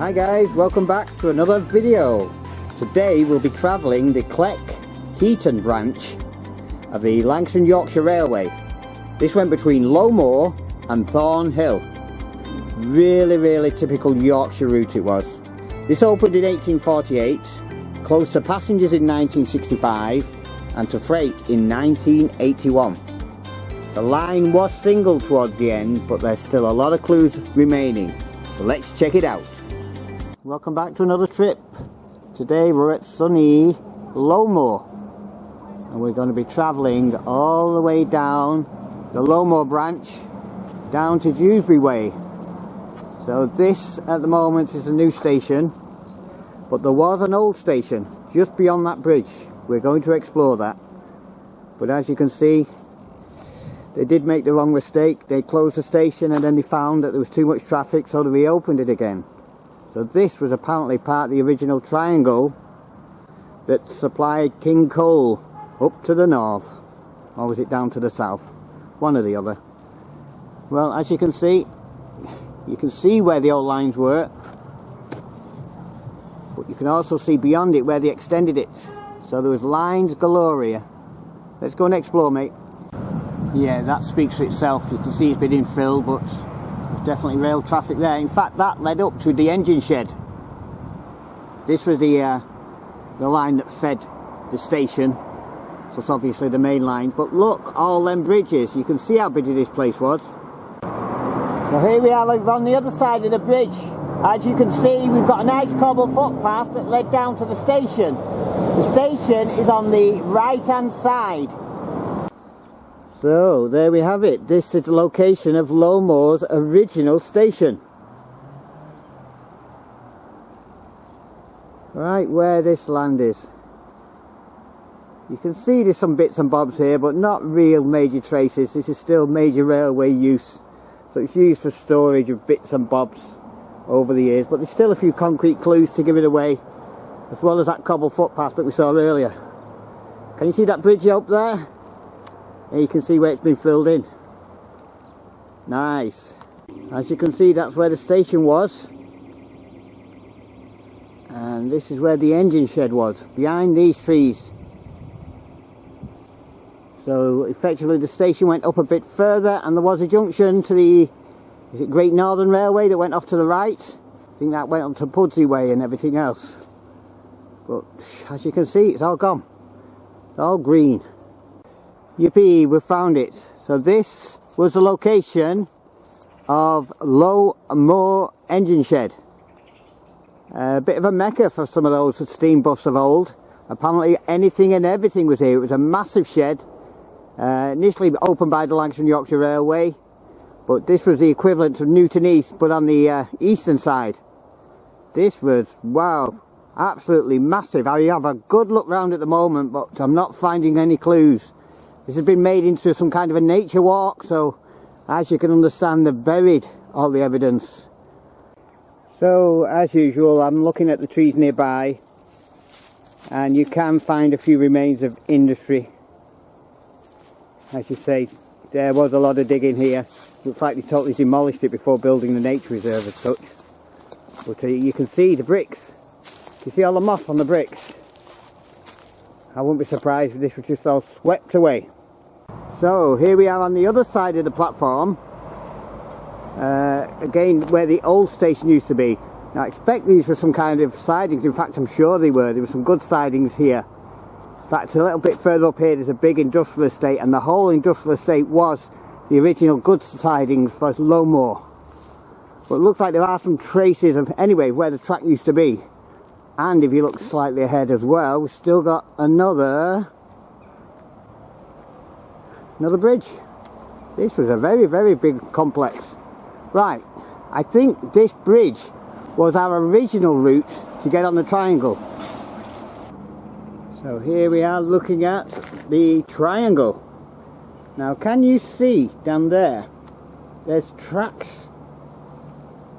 Hi guys, welcome back to another video. Today we'll be travelling the Cleckheaton branch of the Lancashire and Yorkshire Railway. This went between Low Moor and Thornhill. Really typical Yorkshire route it was. This opened in 1848, closed to passengers in 1965 and to freight in 1981. The line was single towards the end, but there's still a lot of clues remaining. So let's check it out. Welcome back to another trip. Today we're at sunny Low Moor, and we're going to be travelling all the way down the Low Moor branch down to Dewsbury Way. So this at the moment is a new station, but there was an old station just beyond that bridge. We're going to explore that, but as you can see, they did make the wrong mistake. They closed the station and then they found that there was too much traffic, so they reopened it again. So this was apparently part of the original triangle that supplied King Coal up to the north, or was it down to the south? One or the other. Well, as you can see where the old lines were, but you can also see beyond it where they extended it. So there was lines galore here. Let's go and explore, mate. Yeah, that speaks for itself. You can see it's been infilled, but there's definitely rail traffic there. In fact, that led up to the engine shed. This was the line that fed the station, so it's obviously the main line. But look, all them bridges, you can see how busy this place was. So here we are on the other side of the bridge. As you can see, we've got a nice cobble footpath that led down to the station. The station is on the right hand side. So there we have it. This is the location of Low Moor's original station. Right where this land is. You can see there's some bits and bobs here, but not real major traces. This is still major railway use. So it's used for storage of bits and bobs over the years. But there's still a few concrete clues to give it away, as well as that cobble footpath that we saw earlier. Can you see that bridge up there? And you can see where it's been filled in. Nice. As you can see, that's where the station was. And this is where the engine shed was, behind these trees. So effectively the station went up a bit further, and there was a junction to the, is it Great Northern Railway that went off to the right? I think that went up to Pudsey Way and everything else. But as you can see, it's all gone. It's all green. Yippee, we found it. So this was the location of Low Moor engine shed. A bit of a mecca for some of those steam buffs of old. Apparently anything and everything was here. It was a massive shed. Initially opened by the Lancashire and Yorkshire Railway, but this was the equivalent of Newton East, but on the eastern side. This was, wow, absolutely massive. I have a good look round at the moment, but I'm not finding any clues. This has been made into some kind of a nature walk, so as you can understand, they've buried all the evidence. So as usual, I'm looking at the trees nearby, and you can find a few remains of industry. As you say, there was a lot of digging here. Looks like they totally demolished it before building the nature reserve as such. But you can see the bricks. You see all the moss on the bricks. I wouldn't be surprised if this was just all swept away. So here we are on the other side of the platform. Again, where the old station used to be. Now I expect these were some kind of sidings. In fact, I'm sure they were. There were some good sidings here. In fact, a little bit further up here there's a big industrial estate, and the whole industrial estate was the original goods sidings for Low Moor. But it looks like there are some traces of, anyway, where the track used to be. And if you look slightly ahead as well, we've still got another bridge. This was a very big complex. Right, I think this bridge was our original route to get on the triangle. So here we are looking at the triangle. Now can you see down there, there's tracks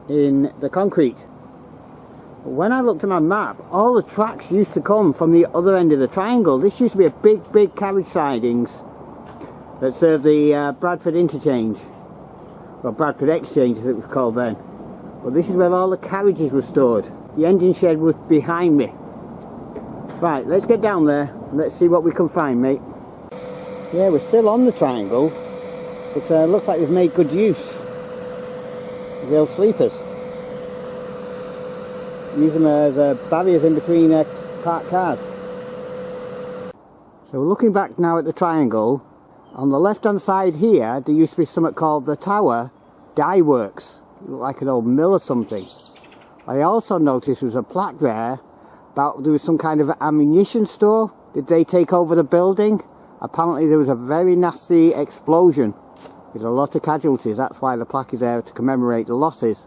in the concrete. When I looked at my map, all the tracks used to come from the other end of the triangle. This used to be a big carriage sidings that served the Bradford interchange, or Bradford exchange as it was called then. But this is where all the carriages were stored. The engine shed was behind me. Right, let's get down there and let's see what we can find, mate. Yeah, we're still on the triangle, but looks like we've made good use of the old sleepers. Use them as barriers in between parked cars. So looking back now at the triangle, on the left hand side here there used to be something called the Tower Dye Works, like an old mill or something. I also noticed there was a plaque there about there was some kind of ammunition store. Did they take over the building? Apparently there was a very nasty explosion with a lot of casualties. That's why the plaque is there, to commemorate the losses.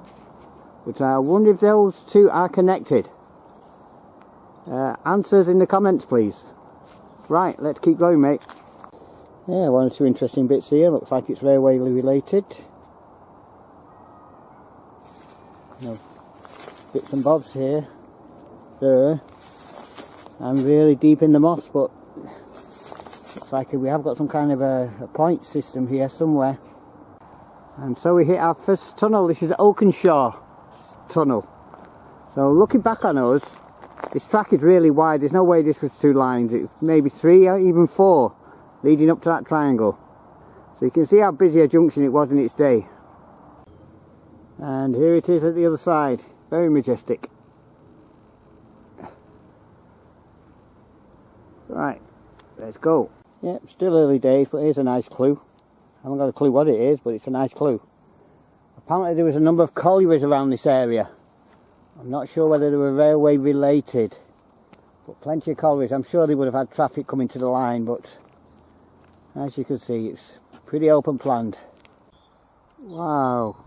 But I wonder if those two are connected. Answers in the comments, please. Right, let's keep going, mate. Yeah, one or two interesting bits here. Looks like it's railway related. No, bits and bobs here, there. I'm really deep in the moss, but looks like we have got some kind of a point system here somewhere. And so we hit our first tunnel. This is Oakenshaw Tunnel. So looking back on us, this track is really wide. There's no way this was 2 lines. It's maybe 3 or even 4 leading up to that triangle. So you can see how busy a junction it was in its day. And here it is at the other side. Very majestic. Right, let's go. Yep, still early days, but here's a nice clue. I haven't got a clue what it is, but it's a nice clue. Apparently there was a number of collieries around this area. I'm not sure whether they were railway related, but plenty of collieries. I'm sure they would have had traffic coming to the line, but as you can see, it's pretty open planned. Wow,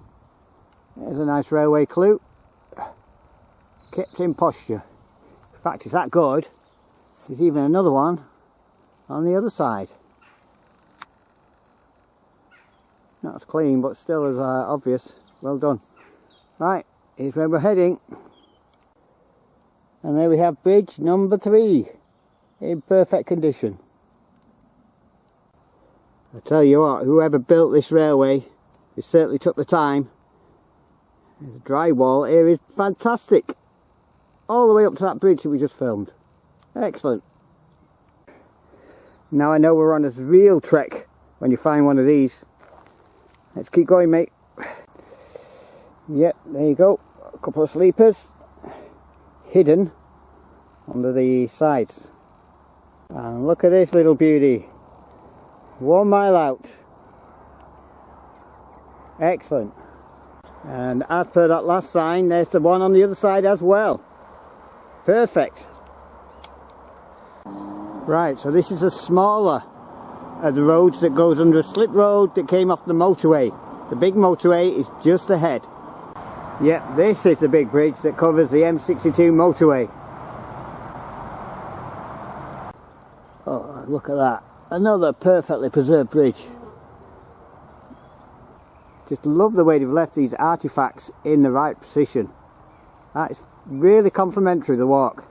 there's a nice railway clue. Kept in posture. In fact, it's that good. There's even another one on the other side. Not as clean, but still as obvious. Well done. Right, here's where we're heading. And there we have bridge number 3 in perfect condition. I tell you what, whoever built this railway, it certainly took the time. The drywall here is fantastic. All the way up to that bridge that we just filmed. Excellent. Now I know we're on a real trek when you find one of these. Let's keep going, mate. Yep, there you go. A couple of sleepers hidden under the sides. And look at this little beauty. 1 mile out. Excellent. And as per that last sign, there's the one on the other side as well. Perfect. Right, so this is a smaller of the roads that goes under a slip road that came off the motorway. The big motorway is just ahead. Yep, this is the big bridge that covers the M62 motorway. Oh, look at that. Another perfectly preserved bridge. Just love the way they've left these artefacts in the right position. That is really complimentary, the walk.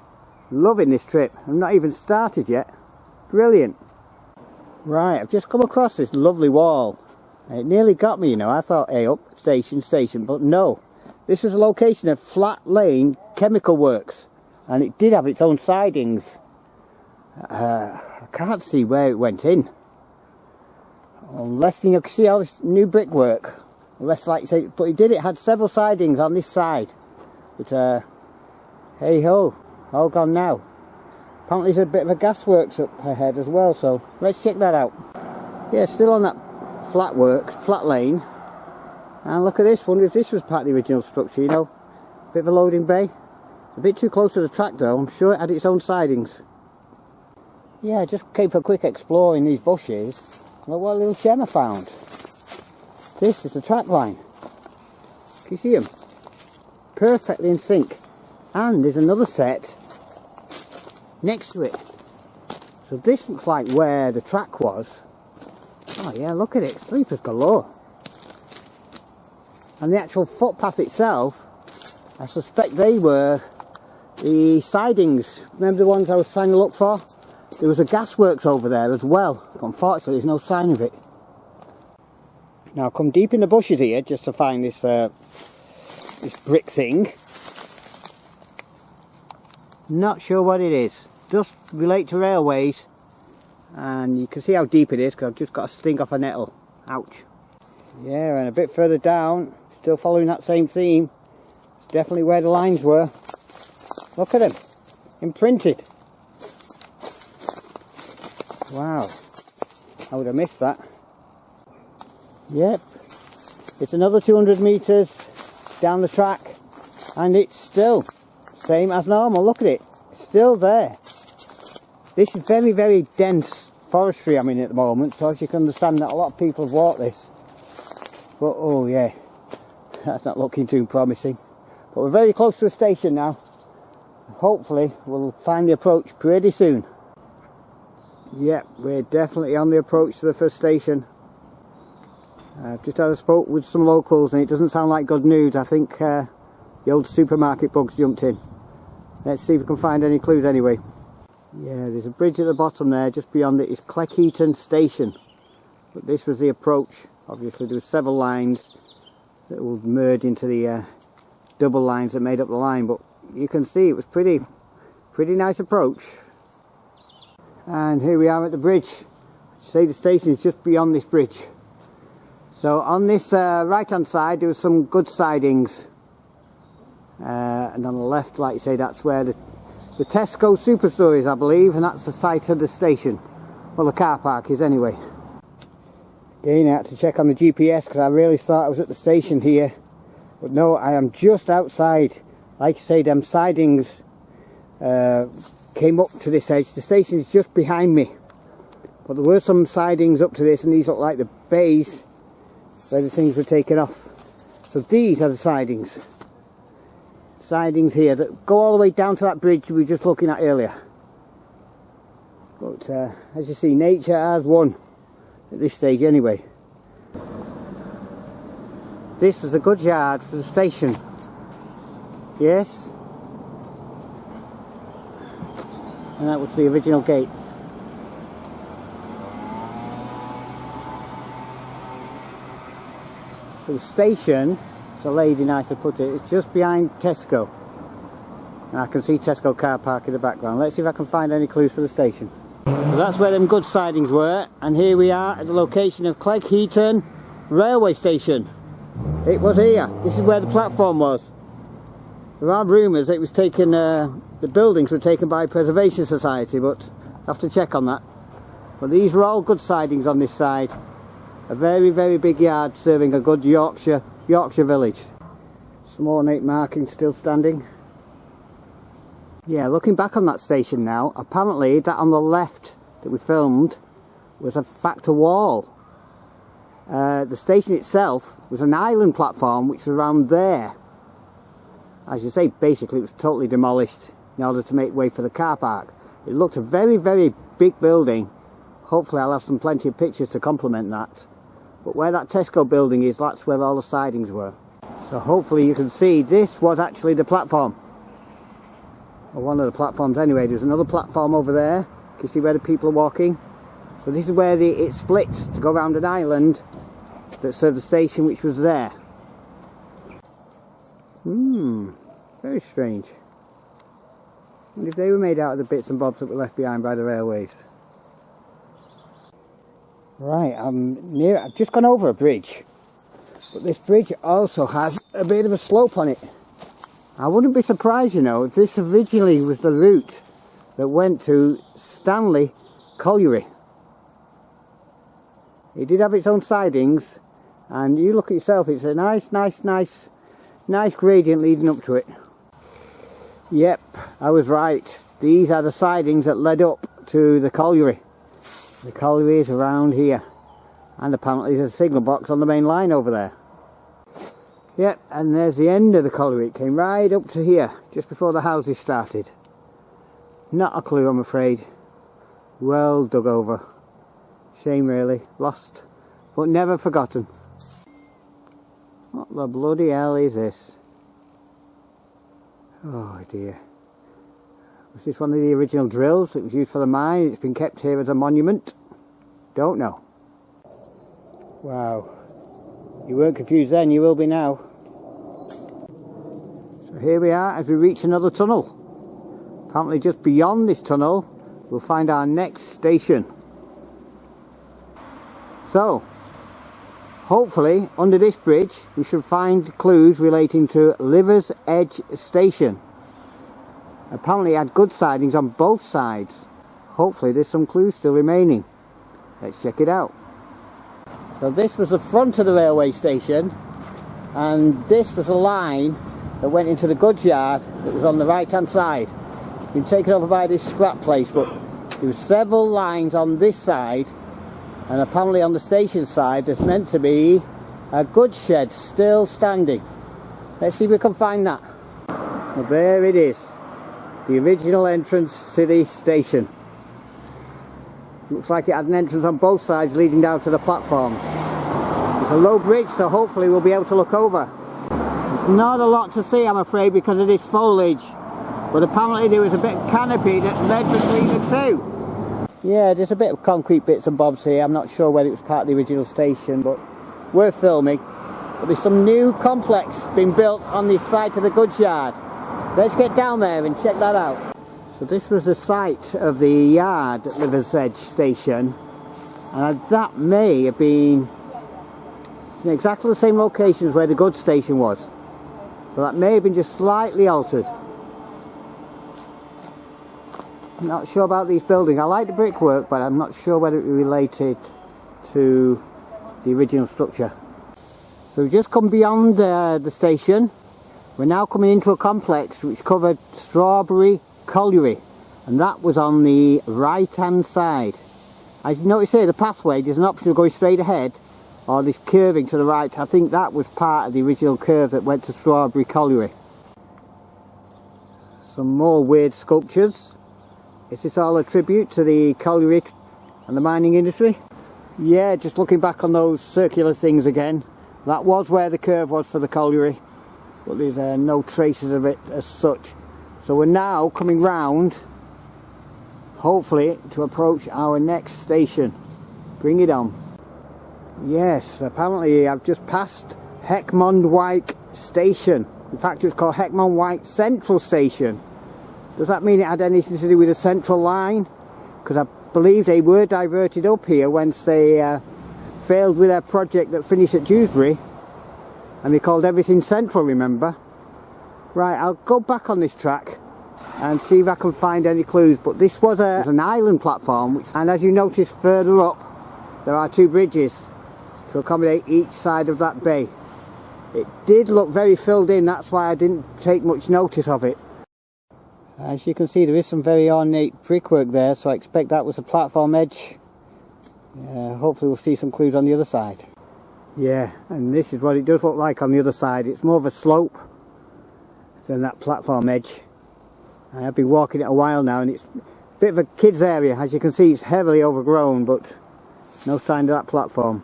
Loving this trip. I'm not even started yet. Brilliant. Right, I've just come across this lovely wall. It nearly got me, you know. I thought, hey, up, station, but no. This was a location of Flat Lane Chemical Works, and it did have its own sidings. I can't see where it went in. Unless, you know, you can see all this new brickwork. Unless, like I say, but it had several sidings on this side. But, hey ho, all gone now. Apparently there's a bit of a gasworks up ahead as well, so let's check that out. Yeah, still on that flat lane. And look at this, wonder if this was part of the original structure, you know. Bit of a loading bay. A bit too close to the track though, I'm sure it had its own sidings. Yeah, just came for a quick explore in these bushes. Look what little gem I found. This is the track line. Can you see them? Perfectly in sync. And there's another set next to it. So this looks like where the track was. Oh yeah, look at it, sleepers galore. And the actual footpath itself, I suspect they were the sidings. Remember the ones I was trying to look for? There was a gasworks over there as well. Unfortunately, there's no sign of it. Now, I've come deep in the bushes here just to find this this brick thing. Not sure what it is. Just relate to railways, and you can see how deep it is because I've just got a sting off a nettle. Ouch. Yeah, and a bit further down, still following that same theme. It's definitely where the lines were. Look at them, imprinted. Wow, I would have missed that. Yep, it's another 200 metres down the track, and it's still same as normal. Look at it, it's still there. This is very, very dense forestry I'm in at the moment, so as you can understand that a lot of people have walked this. But oh yeah, that's not looking too promising. But we're very close to the station now. Hopefully we'll find the approach pretty soon. Yep, we're definitely on the approach to the first station. I've just had a spoke with some locals and it doesn't sound like good news. I think the old supermarket bugs jumped in. Let's see if we can find any clues anyway. Yeah, there's a bridge at the bottom there. Just beyond it is Cleckheaton station. But this was the approach. Obviously there were several lines that would merge into the double lines that made up the line. But you can see it was pretty nice approach. And here we are at the bridge. Say the station is just beyond this bridge. So on this right hand side there was some good sidings. And on the left, like you say, that's where the Tesco superstore is, I believe, and that's the site of the station. Well, the car park is anyway. Again, I had to check on the GPS because I really thought I was at the station here. But no, I am just outside. Like you say, them sidings came up to this edge. The station is just behind me. But there were some sidings up to this, and these look like the bays where the things were taken off. So these are the sidings. Sidings here that go all the way down to that bridge we were just looking at earlier. But as you see, nature has won at this stage anyway. This was a goods yard for the station. Yes. And that was the original gate. So the station, as a lady nicely put it, it's just behind Tesco. And I can see Tesco car park in the background. Let's see if I can find any clues for the station. So that's where them good sidings were, and here we are at the location of Cleckheaton railway station. It was here. This is where the platform was. There are rumours it was taken, the buildings were taken by Preservation Society, but I have to check on that. But these were all good sidings on this side. A very, very big yard serving a good Yorkshire village. Some ornate markings still standing. Yeah, looking back on that station now, apparently that on the left that we filmed was a factor wall. The station itself was an island platform which was around there. As you say, basically it was totally demolished in order to make way for the car park. It looked a very, very big building. Hopefully I'll have plenty of pictures to complement that. But where that Tesco building is, that's where all the sidings were. So hopefully you can see this was actually the platform. Or one of the platforms anyway. There's another platform over there. Can you see where the people are walking? So this is where it splits to go around an island that served the station which was there. Very strange. I wonder if they were made out of the bits and bobs that were left behind by the railways. Right, I've just gone over a bridge, but this bridge also has a bit of a slope on it. I wouldn't be surprised, you know, if this originally was the route that went to Stanley Colliery. It did have its own sidings, and you look at yourself, it's a nice gradient leading up to it. Yep, I was right. These are the sidings that led up to the colliery. The colliery is around here, and apparently there's a signal box on the main line over there. Yep, and there's the end of the colliery. It came right up to here, just before the houses started. Not a clue, I'm afraid. Well dug over. Shame really. Lost, but never forgotten. What the bloody hell is this? Oh dear. Was this one of the original drills that was used for the mine? It's been kept here as a monument? Don't know. Wow. You weren't confused then, you will be now. Here we are as we reach another tunnel. Apparently just beyond this tunnel we'll find our next station. So hopefully under this bridge we should find clues relating to Liversedge Station. Apparently it had good sidings on both sides. Hopefully there's some clues still remaining. Let's check it out. So this was the front of the railway station, and this was a line that went into the goods yard that was on the right hand side. Been taken over by this scrap place, but there were several lines on this side, and apparently on the station side there's meant to be a goods shed still standing. Let's see if we can find that. Well, there it is, the original entrance to the station. Looks like it had an entrance on both sides leading down to the platforms. It's a low bridge, so hopefully we'll be able to look over. There's not a lot to see, I'm afraid, because of this foliage, but apparently there was a bit of canopy that led between the two. Yeah, there's a bit of concrete bits and bobs here. I'm not sure whether it was part of the original station, but worth filming. But there's some new complex being built on this side of the goods yard. Let's get down there and check that out. So this was the site of the yard at Liversedge Station, and that may have been in exactly the same location as where the goods station was. So that may have been just slightly altered. I'm not sure about these buildings. I like the brickwork, but I'm not sure whether it related to the original structure. So we've just come beyond the station. We're now coming into a complex which covered Strawberry Colliery, and that was on the right hand side. As you notice here, the pathway, there's an option of going straight ahead or this curving to the right. I think that was part of the original curve that went to Strawberry Colliery. Some more weird sculptures. Is this all a tribute to the colliery and the mining industry? Yeah, just looking back on those circular things again. That was where the curve was for the colliery, but there's no traces of it as such. So we're now coming round, hopefully, to approach our next station. Bring it on. Yes, apparently I've just passed Heckmondwike Station. In fact, it's called Heckmondwike Central Station. Does that mean it had anything to do with the central line? Because I believe they were diverted up here once they failed with their project that finished at Dewsbury, and they called everything central, remember? Right, I'll go back on this track and see if I can find any clues, but this was an island platform, and as you notice further up there are two bridges to accommodate each side of that bay. It did look very filled in, that's why I didn't take much notice of it. As you can see, there is some very ornate brickwork there, so I expect that was a platform edge. Hopefully we'll see some clues on the other side. Yeah, and this is what it does look like on the other side. It's more of a slope than that platform edge. I've been walking it a while now, and it's a bit of a kids area. As you can see, it's heavily overgrown, but no sign of that platform.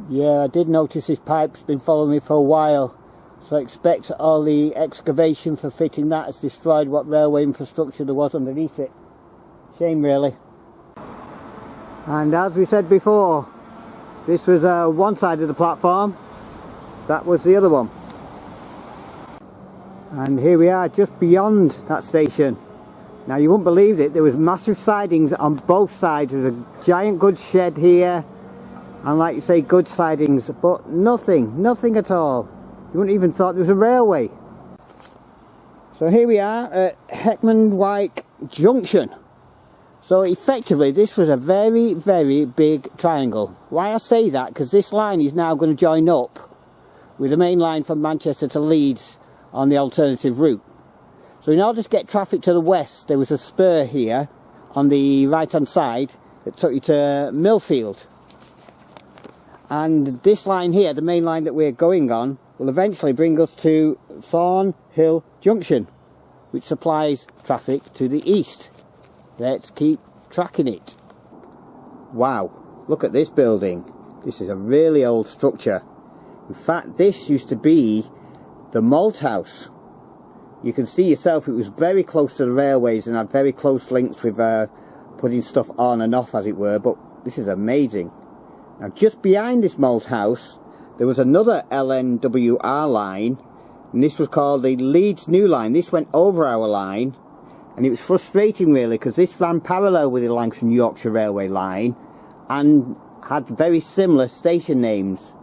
Yeah, I did notice this pipe's been following me for a while, so I expect all the excavation for fitting that has destroyed what railway infrastructure there was underneath it. Shame, really. And as we said before, this was one side of the platform, that was the other one. And here we are just beyond that station. Now you wouldn't believe it, there was massive sidings on both sides. There's a giant goods shed here, and like you say, goods sidings, but nothing at all. You wouldn't even thought there was a railway. So here we are at Heckmondwike Junction. So effectively this was a very big triangle. Why I say that, because this line is now going to join up with the main line from Manchester to Leeds on the alternative route. So in order to get traffic to the west, there was a spur here on the right hand side that took you to Mirfield. And this line here, the main line that we're going on, will eventually bring us to Thornhill Junction, which supplies traffic to the east. Let's keep tracking it. Wow, look at this building. This is a really old structure. In fact, this used to be the malt house. You can see yourself, it was very close to the railways and had very close links with putting stuff on and off, as it were, but this is amazing. Now just behind this malt house there was another LNWR line and this was called the Leeds New Line. This went over our line, and it was frustrating really, because this ran parallel with the Lancashire and Yorkshire Railway line and had very similar station names.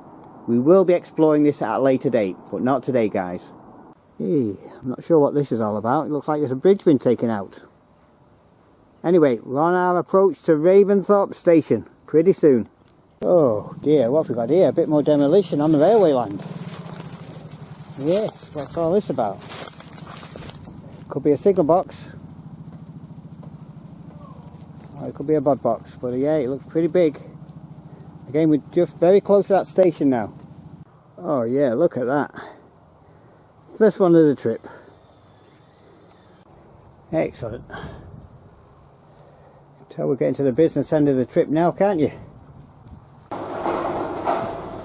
We will be exploring this at a later date, but not today, guys. Hey, I'm not sure what this is all about. It looks like there's a bridge been taken out. Anyway, we're on our approach to Ravensthorpe station pretty soon. Oh dear, what have we got here? A bit more demolition on the railway line. Yes, what's all this about? Could be a signal box. Or it could be a bod box, but yeah, it looks pretty big. Again, we're just very close to that station now. Oh yeah, look at that. First one of the trip. Excellent. Tell we're getting to the business end of the trip now, can't you?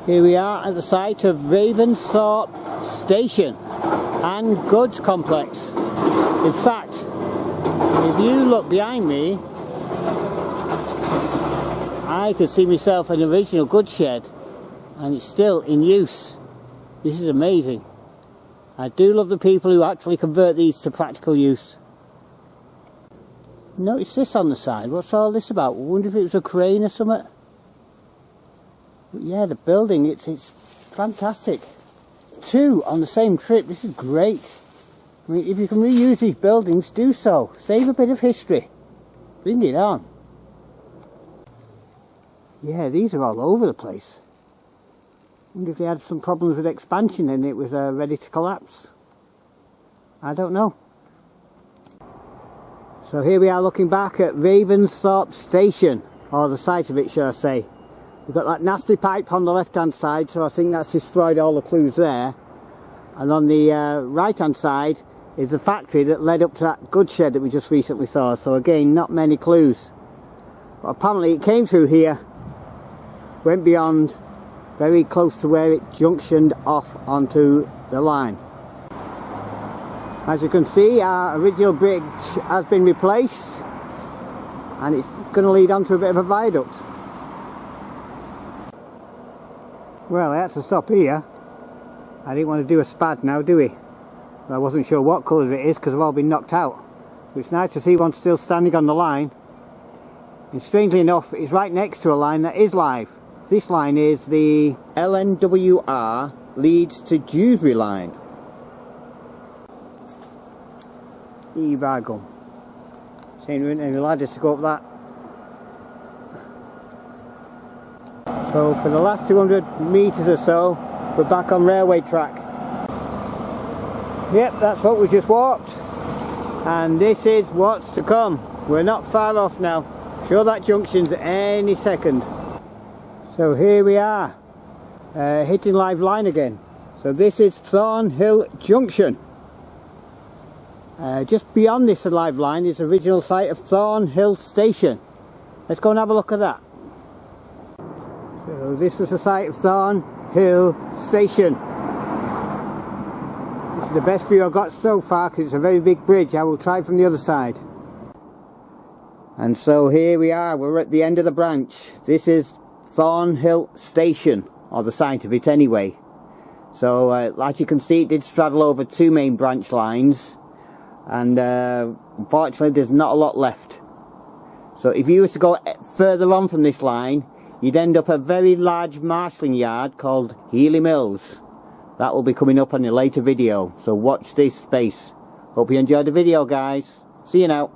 Here we are at the site of Ravensthorpe Station and Goods Complex. In fact, if you look behind me, I could see myself an original goods shed, and it's still in use. This is amazing. I do love the people who actually convert these to practical use. Notice this on the side. What's all this about? I wonder if it was a crane or something. But yeah, the building, it's fantastic. 2 on the same trip. This is great. I mean, if you can reuse these buildings, do so. Save a bit of history. Bring it on. Yeah, these are all over the place. I wonder if they had some problems with expansion and it was ready to collapse. I don't know. So here we are looking back at Ravensthorpe Station, or the site of it, should I say. We've got that nasty pipe on the left hand side, so I think that's destroyed all the clues there. And on the right hand side is the factory that led up to that goods shed that we just recently saw. So again, not many clues. But apparently it came through here, went beyond, very close to where it junctioned off onto the line. As you can see, our original bridge has been replaced, and it's going to lead onto a bit of a viaduct. Well, I had to stop here. I didn't want to do a spad now, do we? I wasn't sure what colour it is because they've all been knocked out. But it's nice to see one still standing on the line. And strangely enough, it's right next to a line that is live. This line is the LYR Leeds to Dewsbury line. E-bagel. Ain't there any ladders to go up that. So for the last 200 metres or so, we're back on railway track. Yep, that's what we just walked. And this is what's to come. We're not far off now. Sure, that junction's any second. So here we are, hitting live line again. So this is Thornhill Junction. Just beyond this live line is the original site of Thornhill Station. Let's go and have a look at that. So this was the site of Thornhill Station. This is the best view I've got so far because it's a very big bridge. I will try from the other side. And so here we are, we're at the end of the branch. This is Thornhill Station, or the site of it anyway. So as you can see, it did straddle over 2 main branch lines, and unfortunately there's not a lot left. So if you were to go further on from this line, you'd end up a very large marshalling yard called Healy Mills. That will be coming up on a later video, so watch this space. Hope you enjoyed the video, guys. See you now.